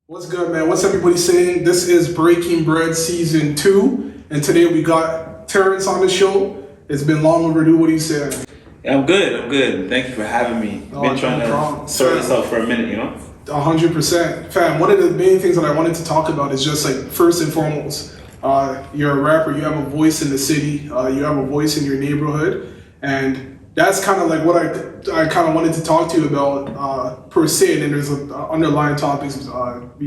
What's good, man? What's everybody saying? This is Breaking Bread Season 2, and today we got Terrence on the show. It's been long overdue. What are you saying? Yeah, I'm good. I'm good. Thank you for having me. Oh, Been trying to sort this out for a minute, 100%. Fam, one of the main things that I wanted to talk about is just like, first and foremost, you're a rapper, you have a voice in the city, you have a voice in your neighborhood, and that's kind of like what I kind of wanted to talk to you about per se, and then there's underlying topics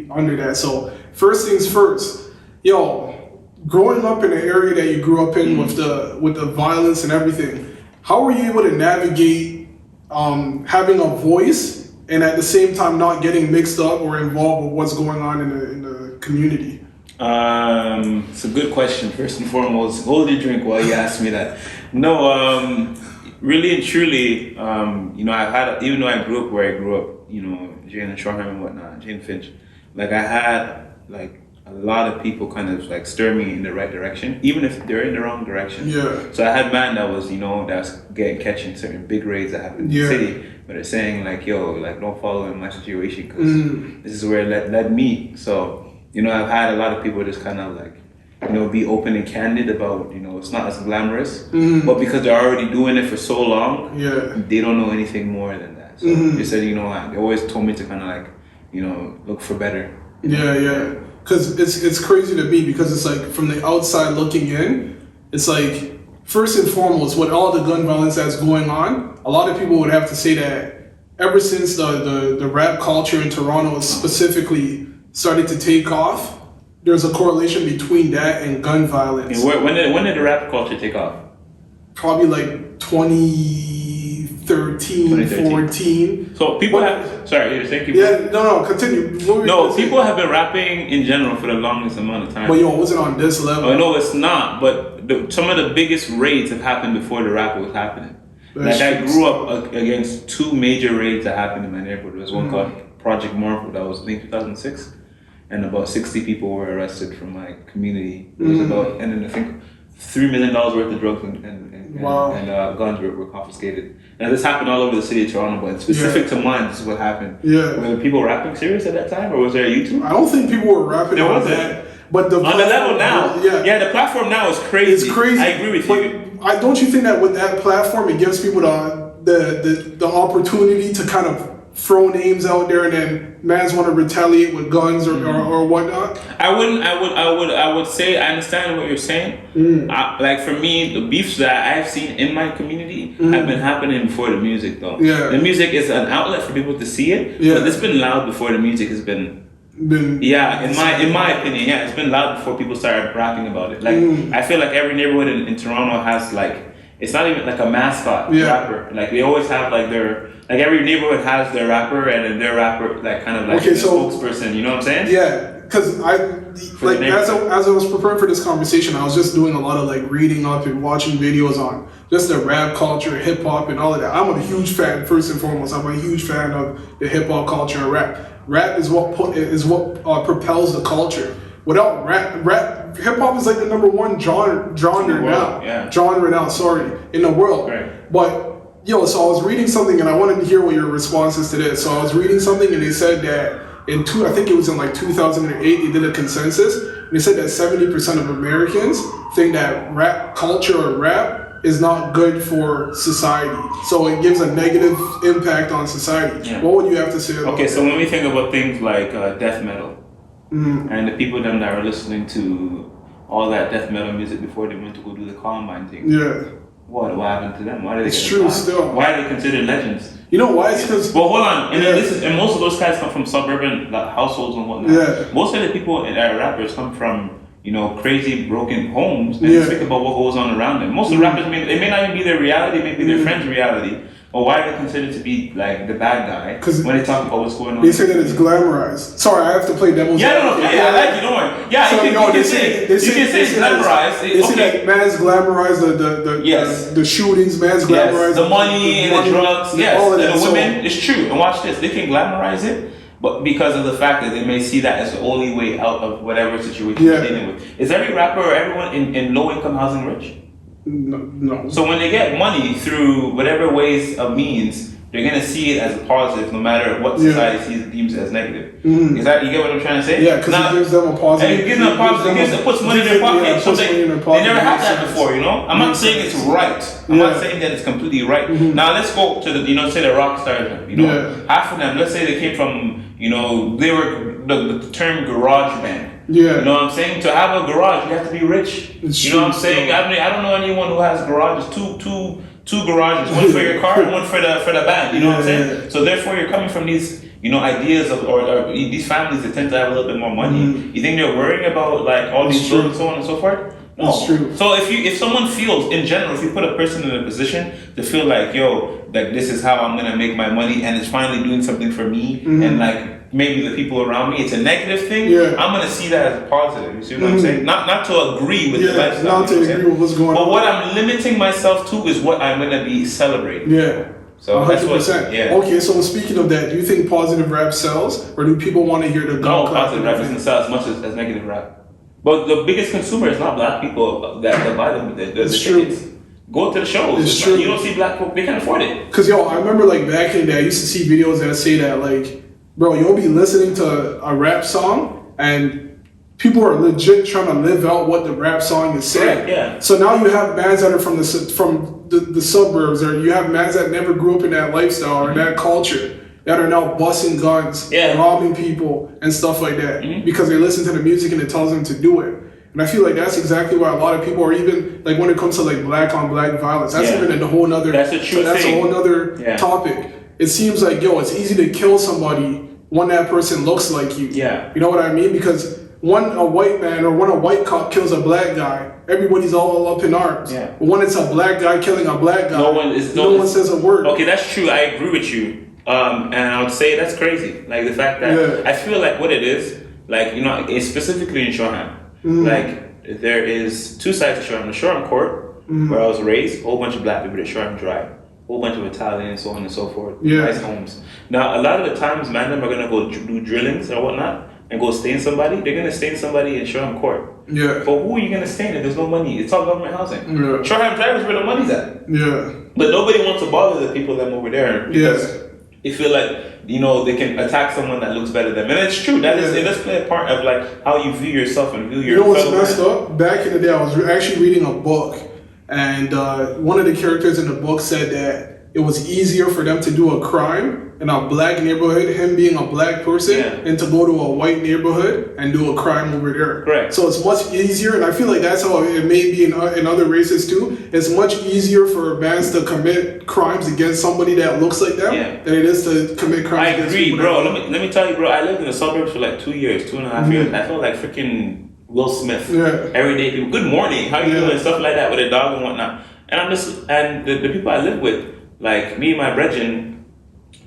under that. So first things first, growing up in the area that you grew up in with the violence and everything, how were you able to navigate having a voice and at the same time not getting mixed up or involved with what's going on in the community? It's a good question. First and foremost, hold your drink while you ask me that. No, really and truly, I've had, even though I grew up where I grew up, Jane and Shoreham and whatnot, Jane Finch, like I had like a lot of people kind of like stir me in the right direction, even if they're in the wrong direction. Yeah. So I had man that was, that's catching certain big raids that happen in the city, but they're saying like, yo, like don't follow in my situation because this is where it led me. So, I've had a lot of people just kind of like, be open and candid about, it's not as glamorous, but because they're already doing it for so long, they don't know anything more than that. So they said, they always told me to kind of like, look for better. Yeah. Because it's crazy to me because it's like from the outside looking in, it's like first and foremost with all the gun violence that's going on, a lot of people would have to say that ever since the rap culture in Toronto specifically started to take off, there's a correlation between that and gun violence. And when did the rap culture take off? Probably like 2013, 14. So people have, sorry, you're saying people? Yeah, no, continue. No, people have been rapping in general for the longest amount of time. But it wasn't on this level. Oh, no, it's not, but some of the biggest raids have happened before the rap was happening. I grew up against two major raids that happened in my neighborhood. There was one called Project Marvel that was, I think, 2006. And about 60 people were arrested from my community. It was about, and then I think $3 million worth of drugs and guns were confiscated. Now this happened all over the city of Toronto, but specific to mine, this is what happened. Yeah. Were people rapping serious at that time, or was there a YouTube? I don't think people were rapping on that. But on the level now, the platform now is crazy. It's crazy. I agree with you. Don't you think that with that platform, it gives people the opportunity to kind of throw names out there, and then mans want to retaliate with guns or whatnot? I would say I understand what you're saying. Like for me, the beefs that I've seen in my community have been happening before the music, though. Yeah. The music is an outlet for people to see it, but it's been loud before the music has been. In my opinion, it's been loud before people started rapping about it. Like I feel like every neighborhood in Toronto has like, it's not even like a mascot rapper. Like they always have like like every neighborhood has their rapper, and then their rapper like kind of like a spokesperson. You know what I'm saying? Yeah, because as I was preparing for this conversation, I was just doing a lot of like reading up and watching videos on just the rap culture, hip hop, and all of that. I'm a huge fan. First and foremost, I'm a huge fan of the hip hop culture and rap. Rap is what propels the culture. Without rap, hip hop is like the number one genre now. Genre now, in the world. Right. But so I was reading something and I wanted to hear what your response is to this. So I was reading something and they said that I think it was in like 2008, they did a consensus. And they said that 70% of Americans think that rap culture or rap is not good for society. So it gives a negative impact on society. Yeah. What would you have to say about that? So when we think about things like death metal, and the people that are listening to all that death metal music before they went to go do the Columbine thing. Yeah. What happened to them? Why did they It's true still. Why are they considered legends? You know why? It's because... Well, hold on. And and most of those guys come from suburban households and whatnot. Yeah. Most of the people in rappers come from, crazy broken homes and think about what goes on around them. Most of the rappers, they may not even be their reality, maybe their friend's reality. Or why are they considered to be like the bad guy when they talk about what's going on? They say that it's glamorized. Sorry, I have to play devil's advocate. I like you, don't worry. Yeah, so, you can say it's glamorized. They say that man's glamorized the shootings, man's glamorized the money and the drugs, all of that. And the women, it's true. And watch this, they can glamorize it, but because of the fact that they may see that as the only way out of whatever situation they're dealing with. Is every rapper or everyone in low-income housing rich? No. So when they get money through whatever ways of means, they're gonna see it as a positive, no matter what society deems it as negative. Is that, you get what I'm trying to say? Yeah, because it gives them a positive. It gives them a positive. It puts money in their pocket. So they never had that before. You know, I'm not saying it's right. I'm not saying that it's completely right. Now let's go to the, say the rock stars. You know, half of them. Let's say they came from, they were the term garage band. Yeah. You know what I'm saying? To have a garage, you have to be rich. You know what I'm saying? I don't know anyone who has garages. Two garages, one for your car and one for the band. You know what I'm saying? So therefore, you're coming from these, ideas of or these families that tend to have a little bit more money. You think they're worrying about like all these bills and so on and so forth? No. That's true. So if someone feels, in general, if you put a person in a position to feel like, like this is how I'm gonna make my money and it's finally doing something for me and like maybe the people around me, it's a negative thing, I'm gonna see that as a positive. You see what I'm saying? Not to agree with the lifestyle. Not to agree with what's going on. But what I'm limiting myself to is what I'm gonna be celebrating. Yeah. So 100%. Okay, so speaking of that, do you think positive rap sells, or do people want to hear the no, positive rap doesn't sell as much as negative rap. But the biggest consumer is not black people that buy them the tickets. Go to the shows. It's true. You don't see black folk, they can't afford it. Because I remember like back in the day, I used to see videos that say that like, bro, you'll be listening to a rap song and people are legit trying to live out what the rap song is saying. Right, yeah. So now you have bands that are from the suburbs, or you have bands that never grew up in that lifestyle or that culture that are now busting guns, robbing people and stuff like that because they listen to the music and it tells them to do it. And I feel like that's exactly why a lot of people are, even like when it comes to like black on black violence, that's even a whole nother. That's a true That's thing. a whole nother topic. It seems like it's easy to kill somebody when that person looks like you. Yeah. You know what I mean? Because when a white man or when a white cop kills a black guy, everybody's all up in arms. Yeah. But when it's a black guy killing a black guy, no one says a word. Okay, that's true. I agree with you. And I would say that's crazy. Like the fact that I feel like what it is, like, it's specifically in Shoreham. Like there is two sides to Shoreham. The Shoreham Court, where I was raised, a whole bunch of black people at Shoreham Drive. Whole bunch of Italians, so on and so forth. Nice homes. Now, a lot of the times, man, them are gonna go do drillings or whatnot and go stain somebody. They're gonna stain somebody in Shoreham Court. Yeah. But who are you gonna stain if there's no money? It's all government housing. Yeah. Shoreham Drive is where the money's at. Yeah. But nobody wants to bother the people that over there because they feel like they can attack someone that looks better than them, and it's true. That is, it does play a part of like how you view yourself and view your. What's messed up? Back in the day, I was actually reading a book. And one of the characters in the book said that it was easier for them to do a crime in a black neighborhood, him being a black person, than to go to a white neighborhood and do a crime over there. Correct. So it's much easier, and I feel like that's how it may be in other races too. It's much easier for bands to commit crimes against somebody that looks like them than it is to commit crimes against people. I agree, bro. Let me tell you, bro. I lived in the suburbs for like 2 years, 2.5 years. I felt like freaking Will Smith. Everyday people. Good morning. How you doing? Stuff like that with a dog and whatnot. And I'm just, and the people I live with, like me and my brethren,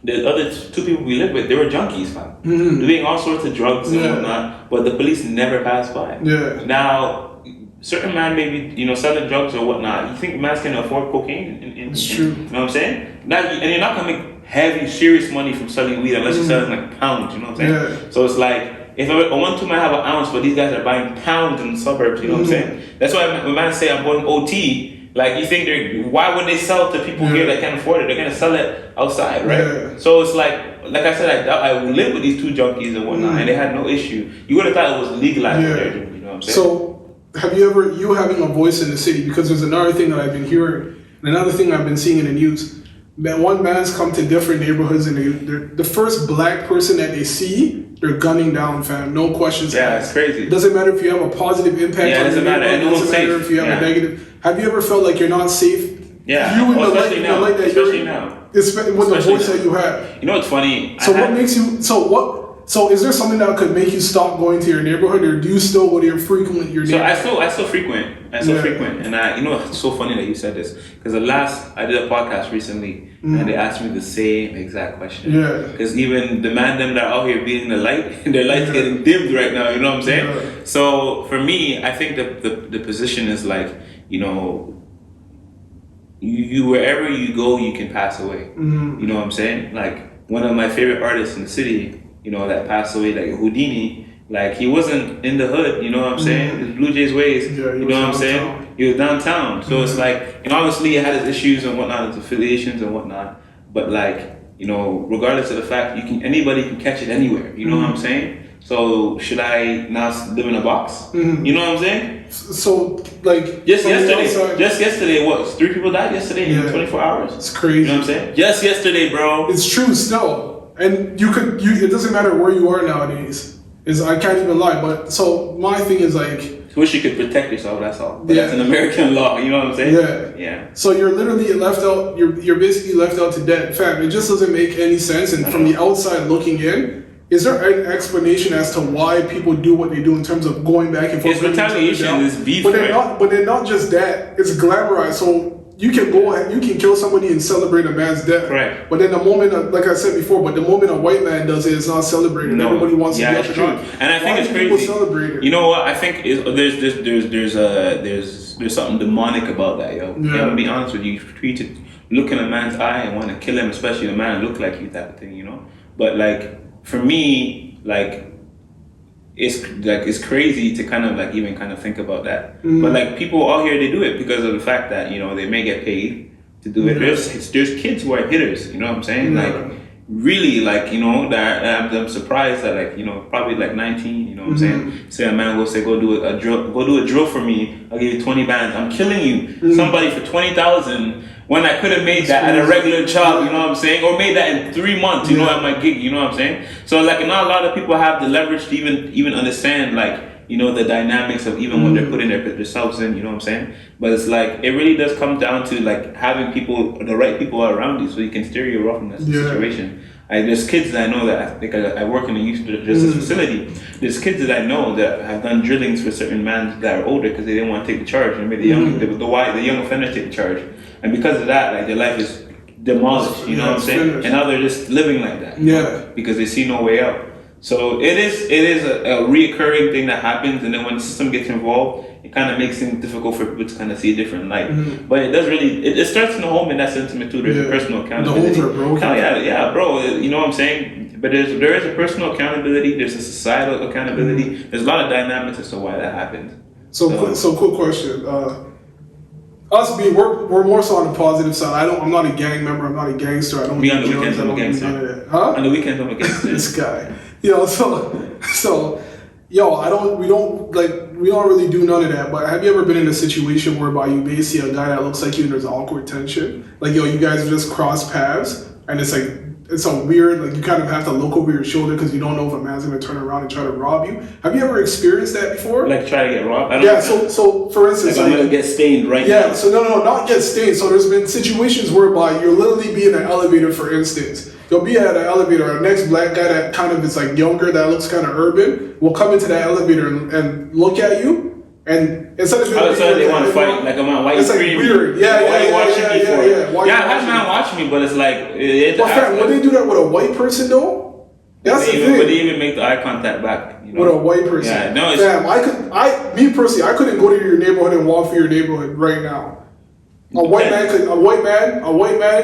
the other two people we live with, they were junkies, fam. Doing all sorts of drugs and whatnot, but the police never passed by. Now, certain man maybe, selling drugs or whatnot, you think mans can afford cocaine? It's true. You know what I'm saying? And you're not going to make heavy, serious money from selling weed unless you're selling like pounds, you know what I'm saying? So it's like, if I want to might have an ounce, but these guys are buying pounds in the suburbs, you know what I'm saying? That's why when man say I'm going OT, like you think why would they sell it to people here that can't afford it? They're gonna sell it outside, right? So it's like I said, I live with these two junkies and whatnot, and they had no issue. You would have thought it was legalized there, you know what I'm saying? So have you having a voice in the city? Because there's another thing that I've been hearing, and another thing I've been seeing in the news. One man's come to different neighborhoods, and the first black person that they see, they're gunning down, fam. No questions asked. Yeah, it's crazy. It doesn't matter if you have a positive impact on your neighborhood. It doesn't matter if you have a negative. Have you ever felt like you're not safe? Yeah, you in the light that especially now. Especially with the voice that you have. You know what's funny? So what makes you? So is there something that could make you stop going to your neighborhood, or do you still go to your neighborhood? So I still frequent. And it's so funny that you said this because I did a podcast recently and they asked me the same exact question. Yeah. Because even the man them that are out here being the light, their light's getting dimmed right now. You know what I'm saying? Yeah. So for me, I think the position is like you wherever you go, you can pass away. You know what I'm saying? Like one of my favorite artists in the city, that passed away, like Houdini. Like he wasn't in the hood, you know what I'm saying? His Blue Jays ways, you know what I'm saying? He was downtown. So it's like, obviously he had his issues and whatnot, his affiliations and whatnot. but like, you know, regardless of the fact, anybody can catch it anywhere. You know what I'm saying? So should I now live in a box? You know what I'm saying? So like just yesterday, what? 3 people died yesterday in 24 hours. It's crazy. You know what I'm saying? Just yesterday, bro. It's true still, and it doesn't matter where you are nowadays. I can't even lie. But so my thing is like. Wish you could protect yourself. That's all. But that's an American law. You know what I'm saying? Yeah. So you're literally left out. You're basically left out to dead, fam. It just doesn't make any sense. And from the outside looking in, is there an explanation as to why people do what they do in terms of going back and forth? It's retaliation. It's beef. But they're not just that. It's glamorized. So you can go ahead, you can kill somebody and celebrate a man's death. Right. But then the moment, like I said before, but the moment a white man does it, it's not celebrated. No. Everybody wants to it's true. And I think it's crazy. Celebrate it? You know what? I think there's something demonic about that, yo. Yeah. I'm gonna be honest with you. Look in a man's eye and want to kill him, especially a man look like you, type of thing, you know. But like for me, like it's crazy to kind of like even kind of think about that. But like people out here, they do it because of the fact that, you know, they may get paid to do it. There's kids who are hitters, you know what I'm saying? Like really, like, you know, that I'm surprised that, like, you know, probably like 19, you know what I'm saying? Say a man will say, go do a drill for me, I'll give you 20 bands. I'm killing you. Somebody for 20,000 when I could have made that at a regular job, you know what I'm saying? Or made that in 3 months, you know, at my gig, you know what I'm saying? So like not a lot of people have the leverage to even understand, like, you know, the dynamics of even when they're putting themselves in, you know what I'm saying? But it's like, it really does come down to like having the right people around you so you can steer you off in that situation. There's kids that I know that I work in a youth justice facility. There's kids that I know that have done drillings for certain men that are older because they didn't want to take the charge and made the young offenders take the charge. And because of that, like their life is demolished, you know what I'm saying? Finished. And now they're just living like that. Because they see no way out. So it is a reoccurring thing that happens, and then when the system gets involved, it kind of makes things difficult for people to kind of see a different light. But it does really, it starts in the home in that sentiment too. There's a personal accountability. The homes are broken. Yeah, bro. You know what I'm saying? But there is a personal accountability. There's a societal accountability. There's a lot of dynamics as to why that happens. So quick question. We're more so on the positive side. I'm not a gang member. I'm not a gangster. I don't be on the weekends. I'm a gangster. On the weekends, I'm a gangster. This guy. Yo, we don't really do none of that. But have you ever been in a situation whereby you may see a guy that looks like you and there's awkward tension? Like, yo, you guys just cross paths and it's like, it's so weird, like you kind of have to look over your shoulder because you don't know if a man's going to turn around and try to rob you. Have you ever experienced that before? Like try to get robbed? So for instance... Like I'm going to get stained now. Yeah, so no, not get stained. So there's been situations whereby you'll literally be in an elevator, for instance. You'll be at an elevator, a next black guy that kind of is like younger, that looks kind of urban, will come into that elevator and look at you. And instead of they want to fight, like I'm on white screen. It's like weird. Yeah. I've had man watch me, but it's like... when they do that with a white person though, that's the thing. But they even make the eye contact back, you know? With a white person. Yeah, no, me personally, I couldn't go to your neighborhood and walk through your neighborhood right now. A white man.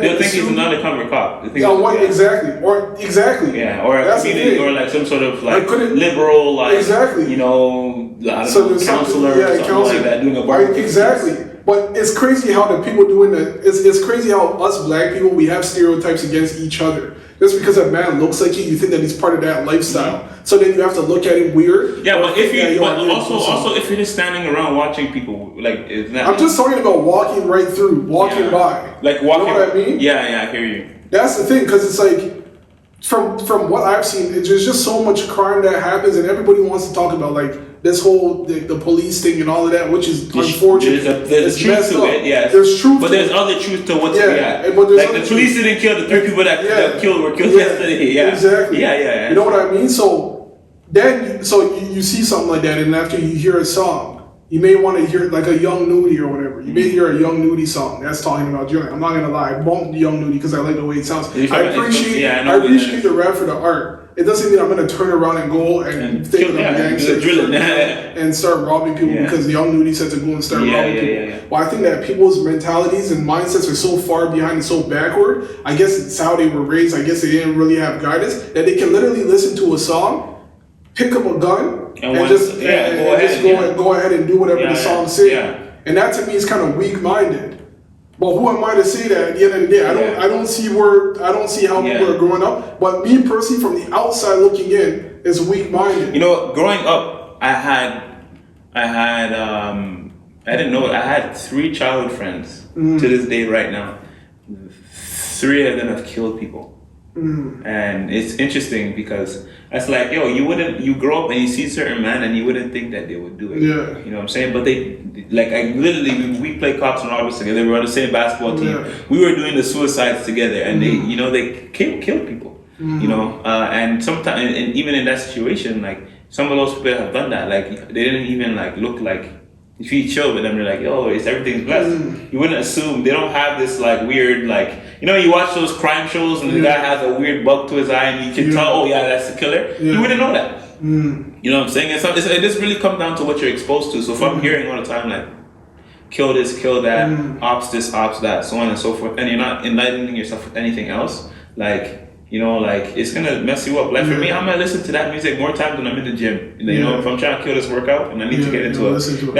They'll think he's an undercover cop. Exactly. Yeah, or a community, or like some sort of like liberal, like you know, counselor or something like that, doing a barbecue. Exactly. But it's crazy how the people doing that. It's crazy how us black people, we have stereotypes against each other. Just because a man looks like you think that he's part of that lifestyle. So then you have to look at him weird. Yeah, but if you're just standing around watching people, like, I'm just talking about walking right through, walking by. Like walking. You know what I mean? Yeah, I hear you. That's the thing, because it's like, from what I've seen, there's just so much crime that happens, and everybody wants to talk about like this whole the police thing and all of that, which is unfortunate. There's truth to it, yes. There's truth, but there's other truth to what's like the police didn't kill the 3 people that were killed yesterday. Yeah, exactly. Yeah. You know what I mean? So then, you see something like that, and after you hear a song, you may want to hear like a Young Nudie or whatever. You may hear a Young Nudie song that's talking about drilling. I'm not gonna lie, I bumped Young Nudie because I like the way it sounds. I appreciate the rap for the art. It doesn't mean I'm gonna turn around and go and think I'm a gangster and start robbing people because the Young Nudie said to go and start robbing people. Yeah. Well, I think that people's mentalities and mindsets are so far behind and so backward. I guess it's how they were raised. I guess they didn't really have guidance that they can literally listen to a song, pick up a gun, and go ahead and do whatever the song says. And that to me is kind of weak-minded. But who am I to say that at the end of the day? I don't see how people are growing up. But me personally, from the outside looking in, is weak-minded. You know, growing up, I didn't know it. I had 3 childhood friends to this day right now. 3 of them have killed people. And it's interesting because it's like, you grow up and you see certain men and you wouldn't think that they would do it. Yeah. You know what I'm saying? But we play cops and robbers together. We were on the same basketball team. Yeah. We were doing the suicides together and they killed people. You know, and sometimes, and even in that situation, like some of those people have done that. Like they didn't even like look like. If you chill with them, they're like, everything's blessed. You wouldn't assume they don't have this like weird like you watch those crime shows and the guy has a weird bug to his eye and you can tell that's the killer. You wouldn't know that. You know what I'm saying? It just really comes down to what you're exposed to. So if I'm hearing all the time like kill this, kill that, ops this, ops that, so on and so forth, and you're not enlightening yourself with anything else, like. It's gonna mess you up. Like for me, I'm gonna listen to that music more times when I'm in the gym. You know, if I'm trying to kill this workout and I need to get into it.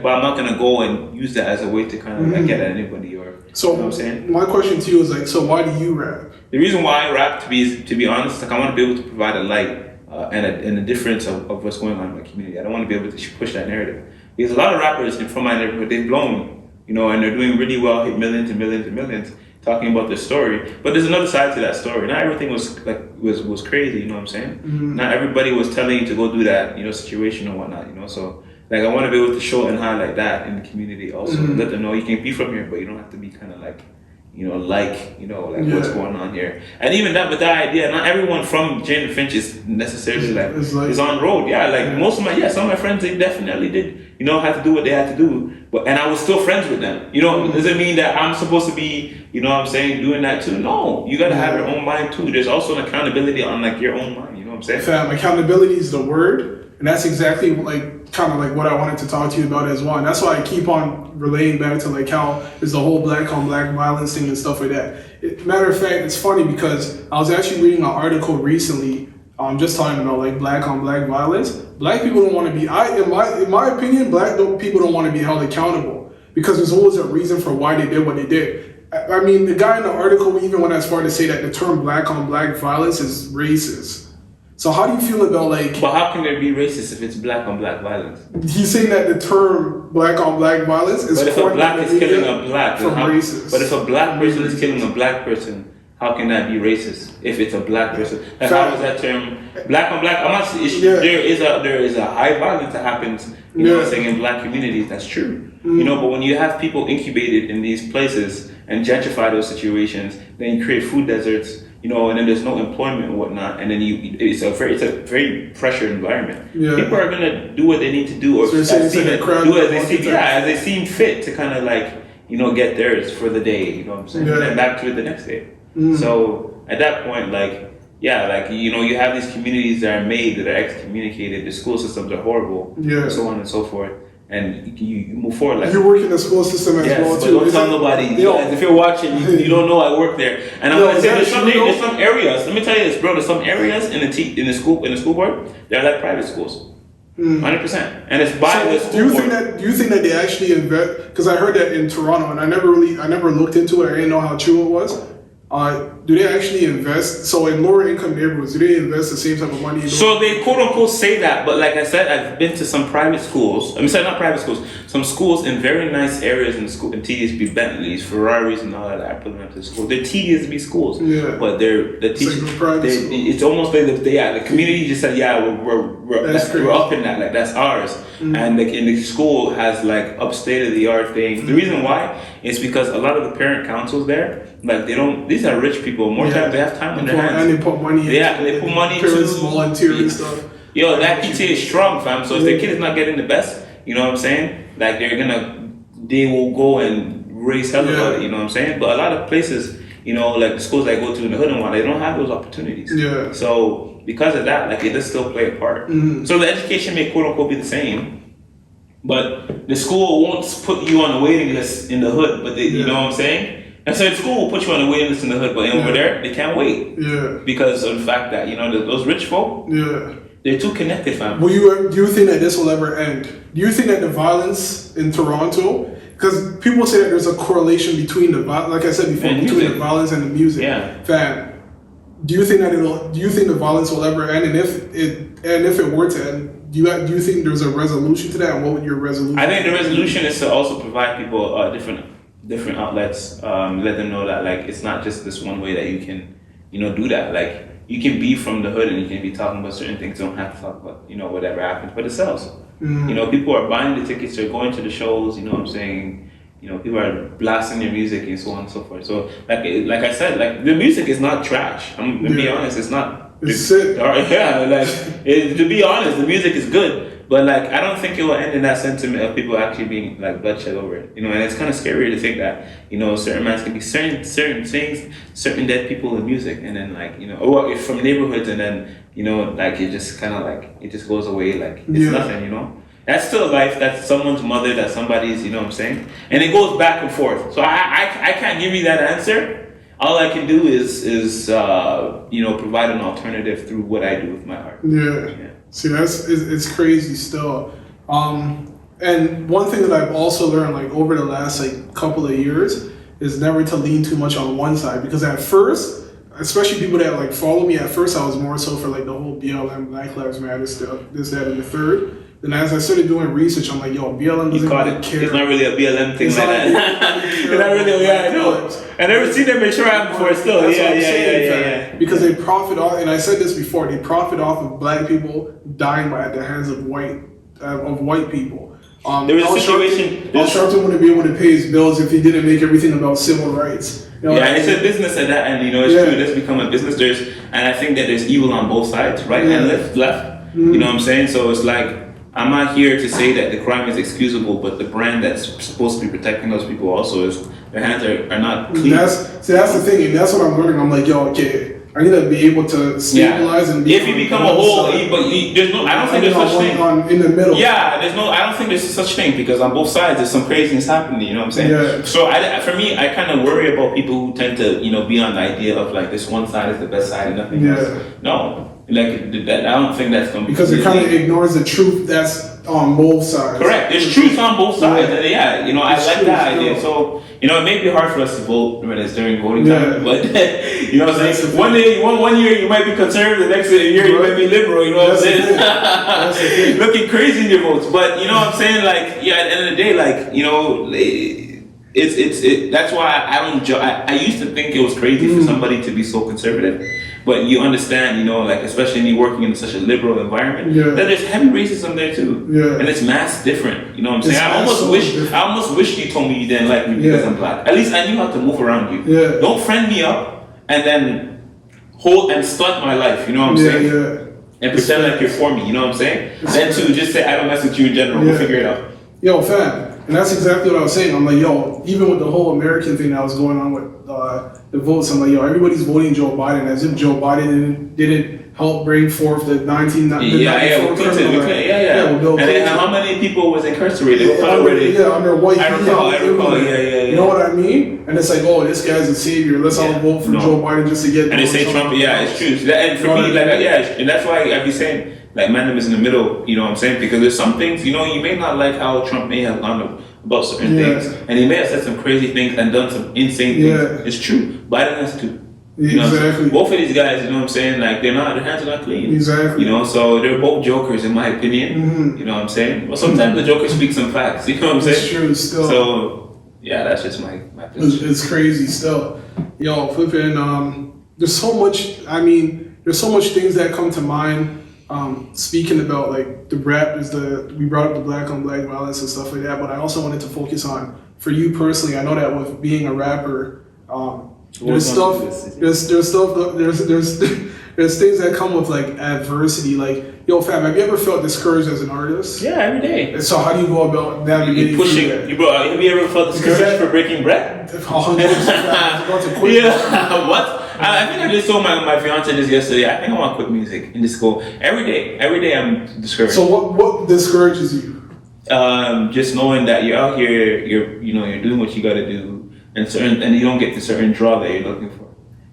But I'm not gonna go and use that as a way to kind of like get at anybody or. So you know what I'm saying? My question to you is like, so why do you rap? The reason why I rap, to be honest, like I want to be able to provide a light and a difference of what's going on in my community. I don't want to be able to push that narrative because a lot of rappers from my neighborhood, they've blown, and they're doing really well, hit millions and millions and millions. Talking about their story, but there's another side to that story. Not everything was crazy, you know what I'm saying? Not everybody was telling you to go do that, situation or whatnot, So like I want to be able to show and highlight that in the community also. Let them know you can be from here, but you don't have to be kind of like, what's going on here. And even that, with that idea, not everyone from Jane and Finch is necessarily is on road. Yeah, most of some of my friends, they definitely did, had to do what they had to do. And I was still friends with them. Does it mean that I'm supposed to be, doing that too? No, you got to have your own mind too. There's also an accountability on your own mind. You know what I'm saying? Fam, accountability is the word, and that's exactly kind of what I wanted to talk to you about as well. And that's why I keep on relaying back to how is the whole black on black violence thing and stuff like that. Matter of fact, it's funny because I was actually reading an article recently. Just talking about black on black violence. Black people don't want to be. In my opinion, people don't want to be held accountable because there's always a reason for why they did what they did. I mean, the guy in the article even went as far to say that the term black on black violence is racist. So how do you feel about But how can there be racist if it's black on black violence? He's saying that the term black on black violence is. But if a black is killing a black, from racist. But if a black person is killing a black person. How can that be racist if it's a black person? Like how is that term black on black? I'm not. There is a high violence that happens. In black communities. That's true. But when you have people incubated in these places and gentrify those situations, then you create food deserts. And then there's no employment and whatnot, and then it's a very pressured environment. Yeah. People are gonna do what they need to do, or as they seem fit to kind of get theirs for the day. You know what I'm saying? And then back to it the next day. So at that point, you have these communities that are made, that are excommunicated, the school systems are horrible, and so on and so forth. And you move forward. You work in the school system as well too. Don't tell nobody. If you're watching, you don't know I work there. And I'm gonna say there's some areas. Let me tell you this, bro. There's some areas in the school board. They're like private schools. 100%, and it's by the school board. Do you think that they actually invest? Because I heard that in Toronto, and I never looked into it. I didn't know how true it was. Do they actually invest? So in lower income neighborhoods, do they invest the same type of money? So they quote unquote say that, but like I said, I've been to some private schools. Not private schools. Some schools in very nice areas in school, in TSB, Bentleys, Ferraris, and all that. I put them into school. They're TSB schools, but they're the teachers. It's almost like the community just said, we're up in that. That's ours. And the school has up state of the art things. The reason why is because a lot of the parent councils there, they don't. These are rich people. More times they have time on their hands. And they put money. They put money into volunteer and stuff. That PTA is strong, fam. So if their kid is not getting the best, you know what I'm saying? They will go and raise hell about it. You know what I'm saying? But a lot of places, the schools I go to in the hood and whatnot, they don't have those opportunities. Yeah. So because of that, it does still play a part. So the education may quote unquote be the same, but the school won't put you on a waiting list in the hood. But you know what I'm saying? And so the school will put you on a waiting list in the hood, but over there they can't wait. Yeah. Because of the fact that those rich folk. Yeah. They're too connected, fam. Do you think that this will ever end? Do you think that the violence in Toronto because people say that there's a correlation between like I said before, between the violence and the music. Yeah. Fam, do you think the violence will ever end? And if it were to end, do you think there's a resolution to that? And what would your resolution? I think the resolution is to also provide people different outlets. Let them know that like it's not just this one way that you can, do that. Like you can be from the hood and you can be talking about certain things. You don't have to talk about whatever happens, but it sells. People are buying the tickets. They're going to the shows. You know what I'm saying? People are blasting their music and so on and so forth. So like I said, like the music is not trash. I'm gonna be honest, it's not. It's sick. To be honest, the music is good. But like, I don't think it will end in that sentiment of people actually being like bloodshed over it. And it's kind of scary to think that certain bands can be certain things, certain dead people in music, and then like or if from neighborhoods, and then like it just kind of like it just goes away like it's nothing. That's still life. That's someone's mother. That's somebody's. You know what I'm saying? And it goes back and forth. So I can't give you that answer. All I can do is provide an alternative through what I do with my art. Yeah. See, it's crazy still. And one thing that I've also learned like over the last like couple of years is never to lean too much on one side, because at first, especially people that like follow me, at first I was more so for like the whole BLM, Black Lives Matter stuff, this, that, and the third. Then as I started doing research, I'm like, yo, BLM doesn't really care. It's not really a BLM thing like that. It's not really, I know. I never seen them in Toronto before still. That's what I'm saying. Because they profit off, and I said this before, they profit off of black people dying at the hands of white people. There was a situation. Al Sharpton wouldn't be able to pay his bills if he didn't make everything about civil rights. It's a business at that end. It's true. It's become a business. And I think that there's evil on both sides, right and left. You know what I'm saying? So it's like, I'm not here to say that the crime is excusable, but the brand that's supposed to be protecting those people also is their hands are not clean. That's the thing, and that's what I'm learning. I'm like, yo, okay, I need to be able to stabilize and be. If you become a whole, there's no. I don't think there's such thing. In the middle. Yeah, I don't think there's such thing, because on both sides there's some craziness happening. You know what I'm saying? Yeah. So for me, I kind of worry about people who tend to be on the idea of like this one side is the best side and nothing else. No. Like that, I don't think that's gonna be because it kind of ignores the truth that's on both sides. Correct. There's truth on both sides. I like that idea. So it may be hard for us to vote when it's during voting time, but you know what I'm saying. One year you might be conservative, the next year you might be liberal. You know what I'm saying? Looking crazy in your votes, but you know what I'm saying. Like at the end of the day, like it's that's why I don't. I used to think it was crazy for somebody to be so conservative. But you understand, like especially me working in such a liberal environment, that there's heavy racism there too, and it's mass different. You know what I'm saying? I almost wish you told me you didn't like me because I'm black. At least I knew how to move around you. Yeah. Don't friend me up and then hold and stunt my life. You know what I'm saying? Yeah. And pretend like you're for me. You know what I'm saying? Then too, just say I don't mess with you in general. We'll figure it out. Yo, fam. And that's exactly what I was saying. I'm like, yo, even with the whole American thing that was going on with the votes, I'm like, yo, everybody's voting Joe Biden as if Joe Biden didn't help bring forth the 1994 And then how many people was incarcerated? Under white people. I recall. You know what I mean? And it's like, oh, this guy's a savior. Let's all vote for Joe Biden just to get. And they say Trump. Yeah, it's true. And for me, and that's why I be saying. Like, man, is in the middle, you know what I'm saying? Because there's some things, you may not like how Trump may have gone about certain things. And he may have said some crazy things and done some insane things. It's true. Biden has to. Exactly. Both of these guys, you know what I'm saying? Like, their hands are not clean. Exactly. So they're both jokers, in my opinion. You know what I'm saying? But sometimes the joker speaks some facts, you know what I'm saying? It's true, still. So, yeah, that's just my position. It's crazy, still. Yo, flipping, there's so much, there's so much things that come to mind. Speaking about like the rap we brought up the black on black violence and stuff like that, but I also wanted to focus on, for you personally, I know that with being a rapper, there's things that come with like adversity. Like, yo, fam, have you ever felt discouraged as an artist? Yeah, every day. And so how do you go about navigating pushing? Have you ever felt discouraged for breaking bread? What? I think I just told my fiance this yesterday. I think I want to quit music and just go every day. Every day I'm discouraged. So what discourages you? Just knowing that you're out here, you're doing what you got to do, and you don't get the certain draw that you're looking for.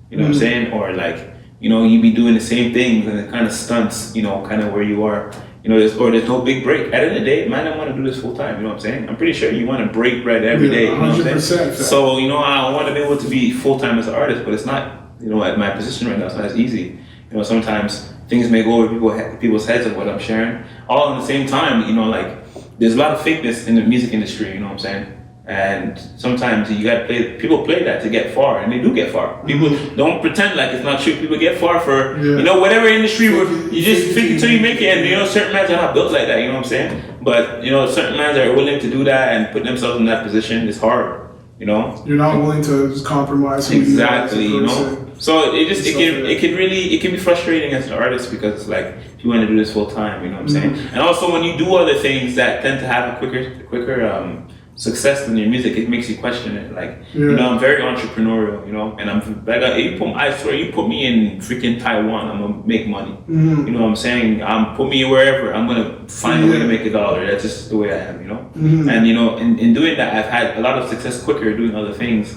You know what I'm saying? Or like, you be doing the same things and it kind of stunts, kind of where you are. you know, there's no big break. At the end of the day, man, I want to do this full time. You know what I'm saying? I'm pretty sure you want to break bread every day. You know what I'm saying? So, you know, I want to be able to be full time as an artist, but it's not, you know, at my position right now, it's not as easy. You know, sometimes things may go over people's heads of what I'm sharing. All at the same time, you know, like, there's a lot of fakeness in the music industry, you know what I'm saying? And sometimes you gotta people play that to get far, and they do get far. People don't pretend like it's not true. People get far for, you know, whatever industry you just fake it till you make it. And, you know, certain mans are not built like that, you know what I'm saying? But, you know, certain mans are willing to do that and put themselves in that position. It's hard, you know? You're not willing to just compromise. Exactly, you know? So it can be frustrating as an artist, because it's like, if you want to do this full time, you know what I'm saying? And also when you do other things that tend to have a quicker success in your music, it makes you question it. Like, you know, I'm very entrepreneurial, you know, and I'm like, I swear, you put me in freaking Taiwan, I'm gonna make money. You know what I'm saying? Put me wherever, I'm gonna find a way to make $1. That's just the way I am, you know. And, you know, in doing that, I've had a lot of success quicker doing other things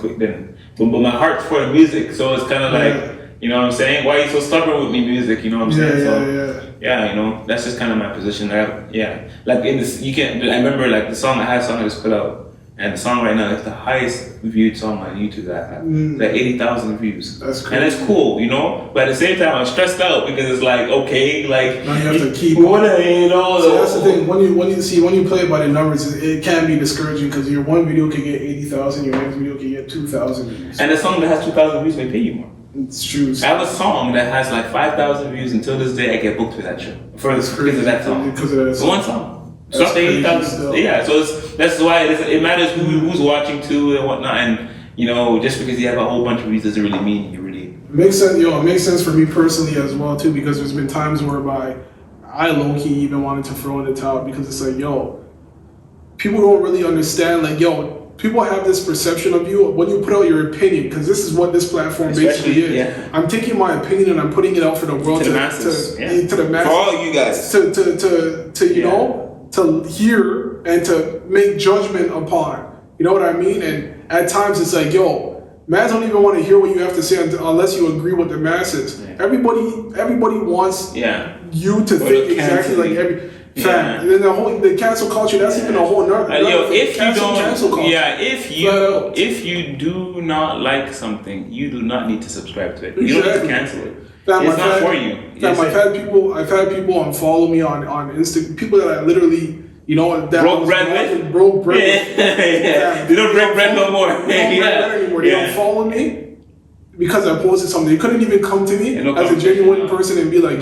but my heart's for the music, so it's kind of like, you know what I'm saying? Why are you so stubborn with me, music? You know what I'm saying? Yeah, you know, that's just kind of my position. Like in this, I remember like the song I just put out, and the song right now is the highest viewed song on YouTube that I have. It's like 80,000 views. That's cool. And it's cool, you know? But at the same time, I'm stressed out because it's like, okay, like, now you have to keep you know. So that's the thing. When you play it by the numbers, it can be discouraging, because your one video can get 80,000, your next video can get 2,000 views. And the song that has 2,000 views may pay you more. It's true. I have a song that has like 5,000 views. Until this day, I get booked for that show. Because of that song. Because of that song. One song. Something 8,000. Yeah, so that's why it matters who's watching too and whatnot. And, you know, just because you have a whole bunch of views doesn't really mean you really. Makes sense. It makes sense for me personally as well too, because there's been times whereby I low key even wanted to throw in the towel, because it's like, people don't really understand. Like, people have this perception of you when you put out your opinion, because this is what this platform basically is. Yeah. I'm taking my opinion and I'm putting it out for the world to the masses. To the masses. For all you guys. To you know, to hear and to make judgment upon. You know what I mean? And at times it's like, mans don't even want to hear what you have to say unless you agree with the masses. Yeah. Everybody wants you to think exactly like every. And then the cancel culture, that's even a whole nother. If you do not like something, you do not need to subscribe to it. You don't need to cancel it. It's not for you. I've had people unfollow me on Instagram. People that I literally, you know, that broke bread with. Broke bread. They don't break bread no more. They don't follow me because I posted something. They couldn't even come to me as a genuine person and be like,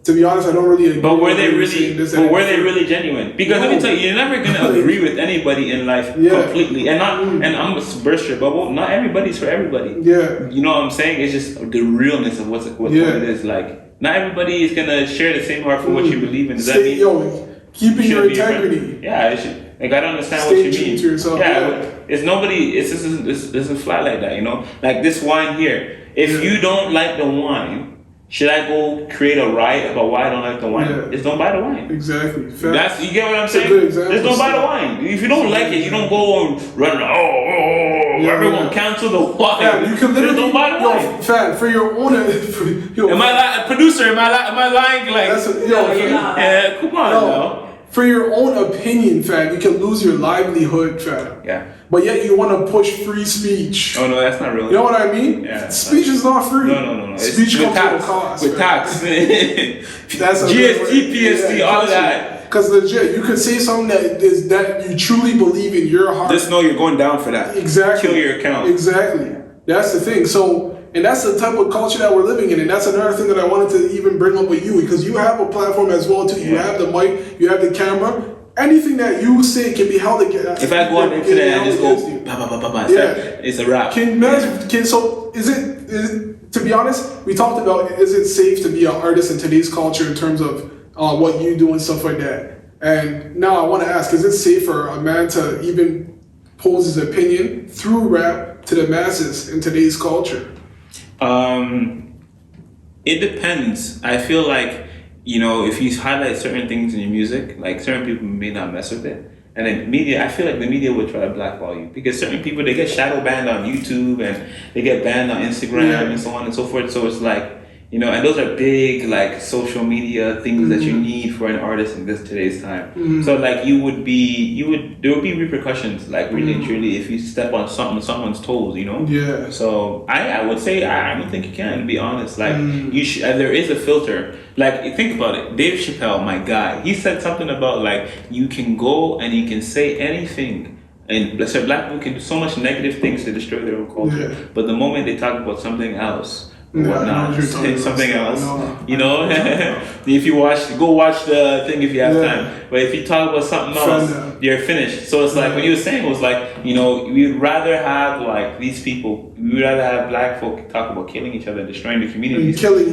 to be honest, I don't really agree. But were they really genuine? Because let me tell you, you're never gonna agree with anybody in life completely. And and I'm a burst your bubble. Not everybody's for everybody. Yeah. You know what I'm saying? It's just the realness of what it is like. Not everybody is gonna share the same heart for what you believe in. Does that mean keeping your integrity? Yeah, it should. Like, I don't understand what you mean. To yourself. It doesn't fly like that, you know? Like this wine here. If you don't like the wine, should I go create a riot about why I don't like the wine? Just don't buy the wine. Exactly. You get what I'm saying? Just don't buy the wine. If you don't like it, you don't go and run. Everyone cancel the wine. Yeah, you can literally don't buy the wine. Fam, for your own. Am I producer? Am I lying? Like, come on, now. For your own opinion, fam, you can lose your livelihood, fam. Yeah. But yet you want to push free speech. Oh no, that's not real. You know what I mean? Yeah. Speech is not free. No. Speech comes with a cost. With tax. That's GST, PST, all of that. Because legit, you could say something that you truly believe in your heart. Just know you're going down for that. Exactly. Kill your account. Exactly. That's the thing. And that's the type of culture that we're living in. And that's another thing that I wanted to even bring up with you, because you have a platform as well too. You have the mic, you have the camera. Anything that you say can be held against. If I go on the internet and just go, it's a wrap. So is it, to be honest, we talked about, is it safe to be an artist in today's culture in terms of what you do and stuff like that? And now I want to ask, is it safe for a man to even pose his opinion through rap to the masses in today's culture? It depends. I feel like, you know, if you highlight certain things in your music, like certain people may not mess with it. And then I feel like the media would try to blackball you, because certain people, they get shadow banned on YouTube and they get banned on Instagram and so on and so forth. So it's like, You know, and those are big like social media things that you need for an artist in this today's time. So like there would be repercussions, like really and truly, if you step on someone's toes, you know. Yeah. So I would say I don't think you can, to be honest. Like you should. There is a filter. Like think about it. Dave Chappelle, my guy, he said something about like you can go and you can say anything. And let's say black people can do so much negative things to destroy their own culture, but the moment they talk about something else, whatnot, something else, you know. If you go watch the thing if you have time. But if you talk about something else, you're finished. So it's like when you were saying, it was like, you know, we'd rather have like these people. We'd rather have black folk talk about killing each other, and destroying the communities, killing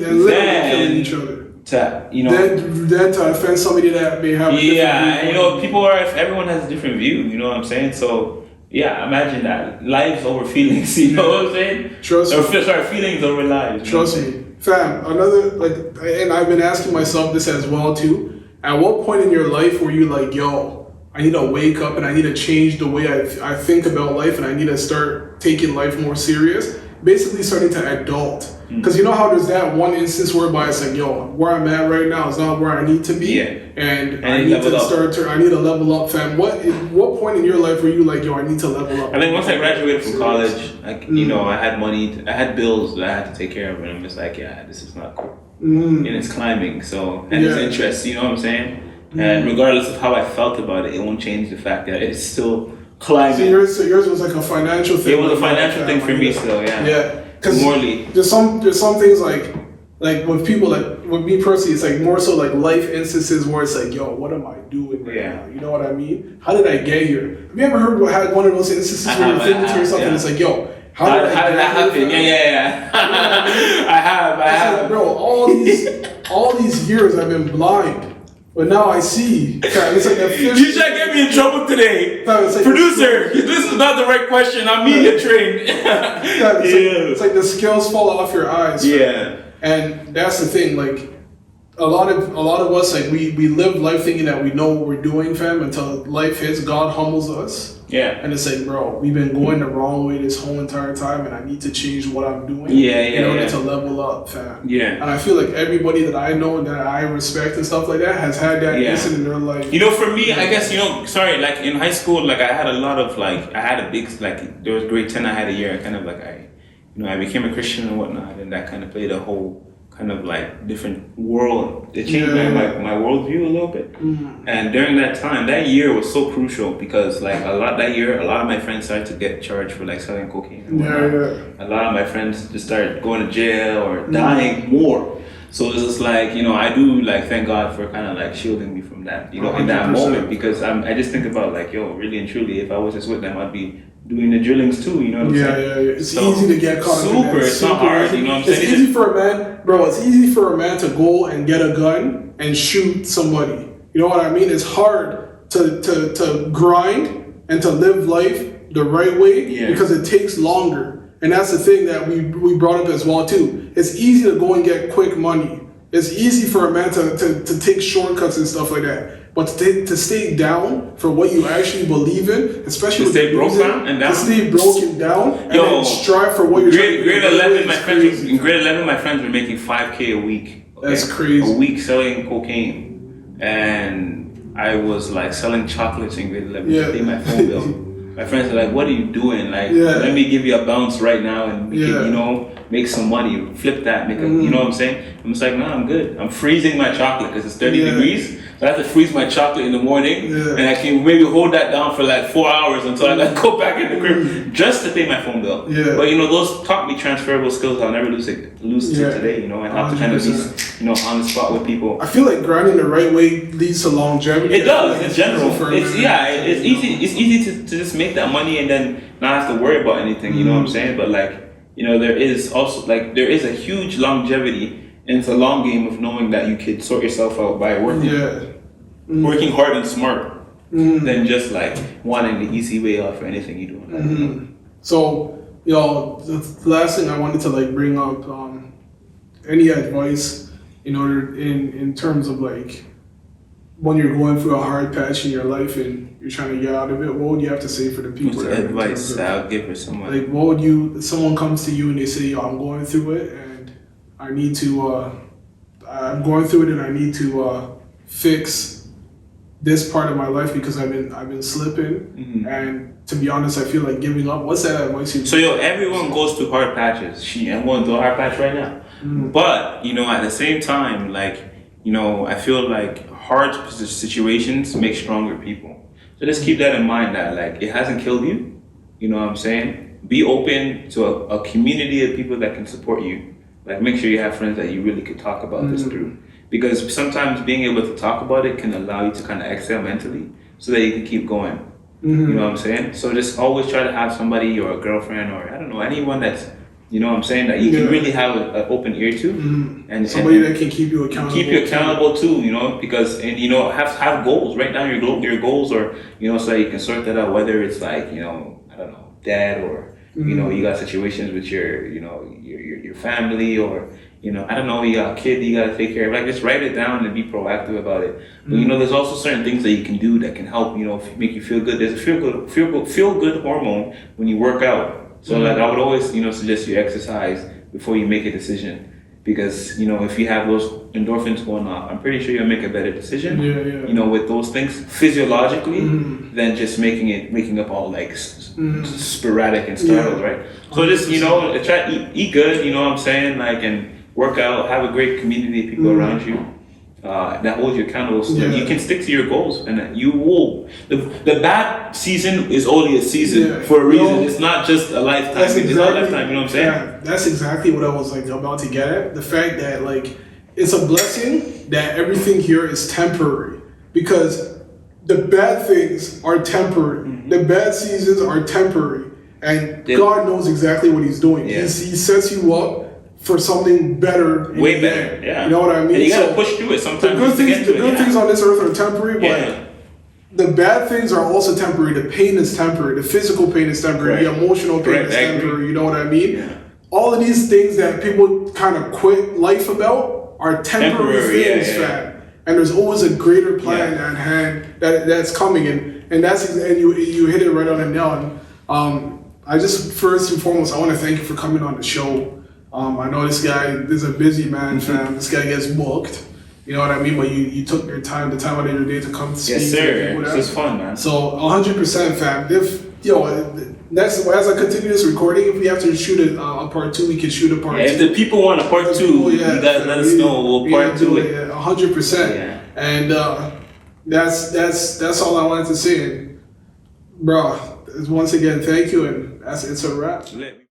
each other. To, you know, then to offend somebody that may have and you know, everyone has a different view, you know what I'm saying? So yeah, imagine that. Lives over feelings, you know what I'm saying? Trust me. Sorry, feelings over lives. Trust me. Fam, and I've been asking myself this as well too. At what point in your life were you like, yo, I need to wake up and I need to change the way I think about life, and I need to start taking life more serious? Basically starting to adult. Because you know how there's that one instance whereby it's like, yo, where I'm at right now is not where I need to be. And I need to level up, fam. What point in your life were you like, yo, I need to level up? I think once I graduated from college, like, you know, I had money, I had bills that I had to take care of, and I'm just like, yeah, this is not cool. And it's climbing, so, and it's interest, you know what I'm saying? And regardless of how I felt about it, it won't change the fact that it's still climbing. So yours was like a financial thing. It was a financial thing for me still, Yeah. Because morally, there's some things like with people, like with me personally, it's like more so like life instances where it's like, yo, what am I doing right now? You know what I mean? Had I get here? Have you ever had one of those instances where you're thinking to yourself and it's like, yo, how did that happen? Yeah. I have. Like, bro, all these years I've been blind. But now I see. It's like that. You trying to get me in trouble today, producer? This is not the right question. I'm media trained. It's like the scales fall off your eyes. Yeah, and that's the thing. Like a lot of us, like we live life thinking that we know what we're doing, fam. Until life hits, God humbles us. Yeah, and it's like, bro, we've been going the wrong way this whole entire time, and I need to change what I'm doing. In order to level up, fam. Yeah, and I feel like everybody that I know and that I respect and stuff like that has had that incident in their life. You know, for me, I guess, you know, sorry, like in high school, like I had a lot of like, I had a big, like there was grade 10, I had a year, kind of like I became a Christian and whatnot, and that kind of played a whole kind of like different world. It changed my worldview a little bit. And during that time, that year was so crucial because like a lot of my friends started to get charged for like selling cocaine and whatnot. A lot of my friends just started going to jail or dying more. So it's just like, you know, I do like thank God for kind of like shielding me from that, you know, 100%. In that moment, because I just think about like, yo, really and truly, if I was just with them, I'd be doing the drillings too, you know what I'm saying? Yeah. It's easy to get caught up in that. It's not hard, you know what I'm saying? It's easy for a man, bro, it's easy for a man to go and get a gun and shoot somebody. You know what I mean? It's hard to grind and to live life the right way because it takes longer. And that's the thing that we brought up as well too. It's easy to go and get quick money. It's easy for a man to take shortcuts and stuff like that. But to stay down for what you actually believe in, especially to stay broken down, to stay broken down, and then strive for what you're trying to do. Grade 11, my friends were making $5,000 a week. Okay? That's crazy. A week selling cocaine, and I was like selling chocolates in grade 11 to pay my phone bill. My friends are like, "What are you doing? Like, let me give you a bounce right now, and we can, you know, make some money. Flip that, make a, you know what I'm saying?" I'm just like, "No, I'm good. I'm freezing my chocolate because it's 30 degrees. So I have to freeze my chocolate in the morning, and I can maybe hold that down for like 4 hours until I gotta go back in the crib just to pay my phone bill." But you know, those taught me transferable skills I'll never lose to today. You know, and how to kind of be, you know, on the spot with people. I feel like grinding the right way leads to longevity. It does, in general. It's easy to just make that money and then not have to worry about anything. You know what I'm saying? But like, you know, there is a huge longevity. And it's a long game of knowing that you could sort yourself out by working hard and smart than just like wanting the easy way off for anything you do. So, you know, the last thing I wanted to like bring up, any advice in terms of like when you're going through a hard patch in your life and you're trying to get out of it, what would you have to say for the people? What's the advice I'll give for someone? Like, what would someone comes to you and they say, "Yo, I'm going through it and I need to. I'm going through it, and I need to fix this part of my life because I've been slipping. And to be honest, I feel like giving up. What's that advice you? So everyone goes through hard patches. I'm going through a hard patch right now. But at the same time, like I feel like hard situations make stronger people. So just keep that in mind that like it hasn't killed you. You know what I'm saying? Be open to a community of people that can support you. Like make sure you have friends that you really could talk about this through. Because sometimes being able to talk about it can allow you to kind of exhale mentally so that you can keep going. You know what I'm saying? So just always try to have somebody or a girlfriend or I don't know, anyone that's, you know what I'm saying, that you can really have an open ear to. And somebody that can keep you accountable. Keep you accountable too, because, and have goals, write down your goals or, so that you can sort that out, whether it's like, I don't know, dad or, you got situations with your family or, I don't know, you got a kid you got to take care of. Like, just write it down and be proactive about it. But, there's also certain things that you can do that can help, make you feel good. There's a feel good hormone when you work out. So, like, I would always, suggest you exercise before you make a decision. Because, if you have those endorphins going off, I'm pretty sure you'll make a better decision, with those things physiologically than just making up all like sporadic and startled, right? So just, try to eat good, you know what I'm saying? Like, and work out, have a great community of people around you that hold you accountable so that you can stick to your goals and that you will. The bad season is only a season for a reason. It's not just a lifetime. It's not a lifetime, you know what I'm saying? Yeah, that's exactly what I was like about to get at. The fact that like it's a blessing that everything here is temporary because the bad things are temporary. The bad seasons are temporary. And God knows exactly what he's doing. He sets you up for something better. Way better, yeah. You know what I mean? And you gotta push through it sometimes. The good things on this earth are temporary, but the bad things are also temporary. The pain is temporary. The physical pain is temporary. The emotional pain is temporary. You know what I mean? Yeah. All of these things that people kind of quit life about are temporary things, fam. And there's always a greater plan at hand that's coming, and you hit it right on the nail. And I just first and foremost I want to thank you for coming on the show. I know this guy is a busy man, fam. This guy gets booked. You know what I mean? But you took the time out of your day to come speak. Yes, sir. This is fun, man. So 100%, fam. Next, as I continue this recording, if we have to shoot a part 2, we can shoot a part 2. If the people want a part 2, you gotta let us know. We'll part 2 it. Yeah, 100%. Yeah. And that's all I wanted to say. And, bro, once again, thank you, and it's a wrap.